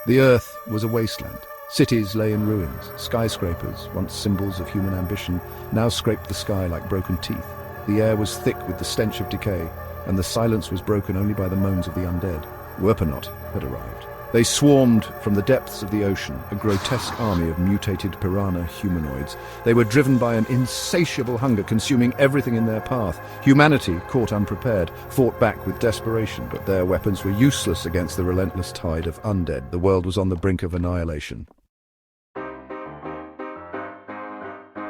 The Earth was a wasteland. Cities lay in ruins. Skyscrapers, once symbols of human ambition, now scraped the sky like broken teeth. The air was thick with the stench of decay, and the silence was broken only by the moans of the undead. Werpanot had arrived. They swarmed from the depths of the ocean, a grotesque army of mutated piranha humanoids. They were driven by an insatiable hunger, consuming everything in their path. Humanity, caught unprepared, fought back with desperation, but their weapons were useless against the relentless tide of undead. The world was on the brink of annihilation.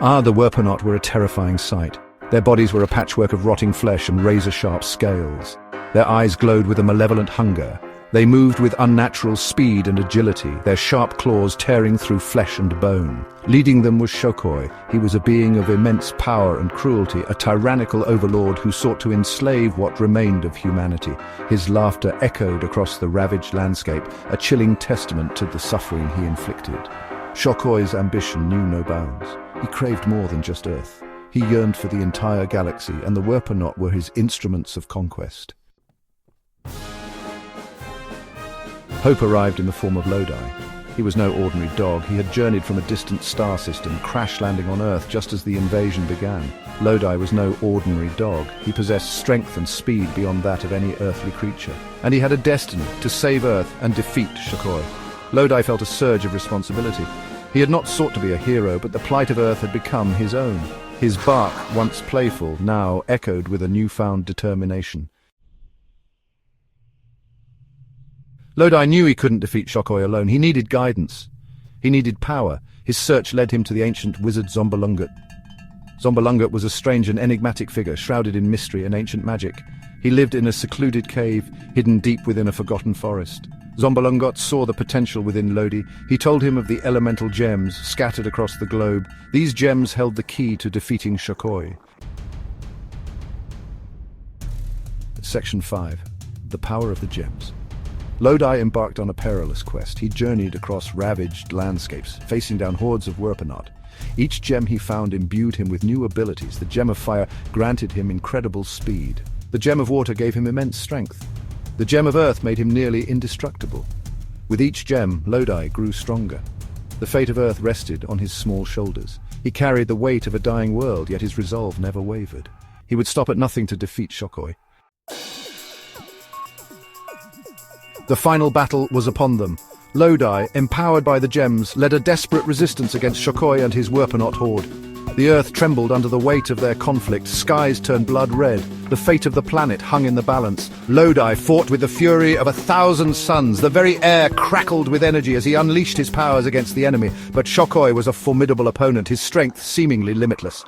The Werpanot were a terrifying sight. Their bodies were a patchwork of rotting flesh and razor-sharp scales. Their eyes glowed with a malevolent hunger. They moved with unnatural speed and agility, their sharp claws tearing through flesh and bone. Leading them was Shokoy. He was a being of immense power and cruelty, a tyrannical overlord who sought to enslave what remained of humanity. His laughter echoed across the ravaged landscape, a chilling testament to the suffering he inflicted. Shokoy's ambition knew no bounds. He craved more than just Earth. He yearned for the entire galaxy, and the Werpanot were his instruments of conquest. Hope arrived in the form of Lodi. He was no ordinary dog. He had journeyed from a distant star system, crash-landing on Earth just as the invasion began. Lodi was no ordinary dog. He possessed strength and speed beyond that of any earthly creature. And he had a destiny to save Earth and defeat Shokoy. Lodi felt a surge of responsibility. He had not sought to be a hero, but the plight of Earth had become his own. His bark, once playful, now echoed with a newfound determination. Lodi knew he couldn't defeat Shokoy alone. He needed guidance. He needed power. His search led him to the ancient wizard Zombalungat. Zombalungat was a strange and enigmatic figure, shrouded in mystery and ancient magic. He lived in a secluded cave, hidden deep within a forgotten forest. Zombalungat saw the potential within Lodi. He told him of the elemental gems scattered across the globe. These gems held the key to defeating Shokoy. Section 5. The Power of the Gems. Lodi embarked on a perilous quest. He journeyed across ravaged landscapes, facing down hordes of Werpanot. Each gem he found imbued him with new abilities. The gem of fire granted him incredible speed. The gem of water gave him immense strength. The gem of earth made him nearly indestructible. With each gem, Lodi grew stronger. The fate of Earth rested on his small shoulders. He carried the weight of a dying world, yet his resolve never wavered. He would stop at nothing to defeat Shokoy. The final battle was upon them. Lodi, empowered by the gems, led a desperate resistance against Shokoy and his Werpanot horde. The earth trembled under the weight of their conflict. Skies turned blood red. The fate of the planet hung in the balance. Lodi fought with the fury of 1,000 suns. The very air crackled with energy as he unleashed his powers against the enemy. But Shokoy was a formidable opponent, his strength seemingly limitless.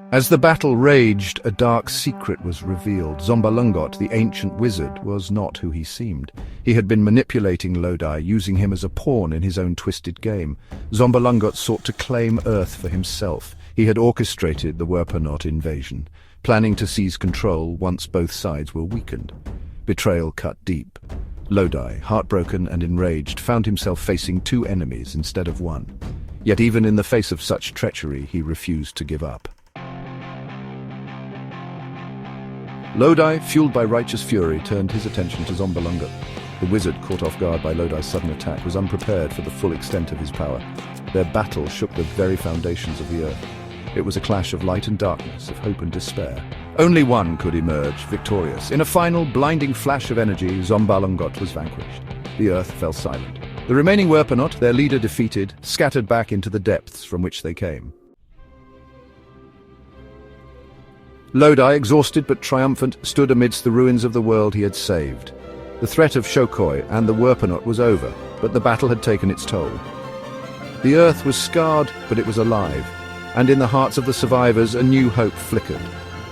As the battle raged, a dark secret was revealed. Zombalungat, the ancient wizard, was not who he seemed. He had been manipulating Lodi, using him as a pawn in his own twisted game. Zombalungat sought to claim Earth for himself. He had orchestrated the Werpanot invasion, planning to seize control once both sides were weakened. Betrayal cut deep. Lodi, heartbroken and enraged, found himself facing two enemies instead of one. Yet even in the face of such treachery, he refused to give up. Lodi, fueled by righteous fury, turned his attention to Zombalungat. The wizard, caught off guard by Lodi's sudden attack, was unprepared for the full extent of his power. Their battle shook the very foundations of the earth. It was a clash of light and darkness, of hope and despair. Only one could emerge victorious. In a final, blinding flash of energy, Zombalungat was vanquished. The earth fell silent. The remaining Werpanot, their leader defeated, scattered back into the depths from which they came. Lodi, exhausted but triumphant, stood amidst the ruins of the world he had saved. The threat of Shokoy and the Werpanot was over, but the battle had taken its toll. The earth was scarred, but it was alive, and in the hearts of the survivors a new hope flickered.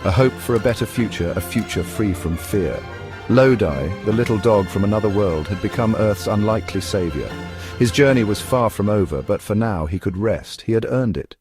A hope for a better future, a future free from fear. Lodi, the little dog from another world, had become Earth's unlikely savior. His journey was far from over, but for now he could rest. He had earned it.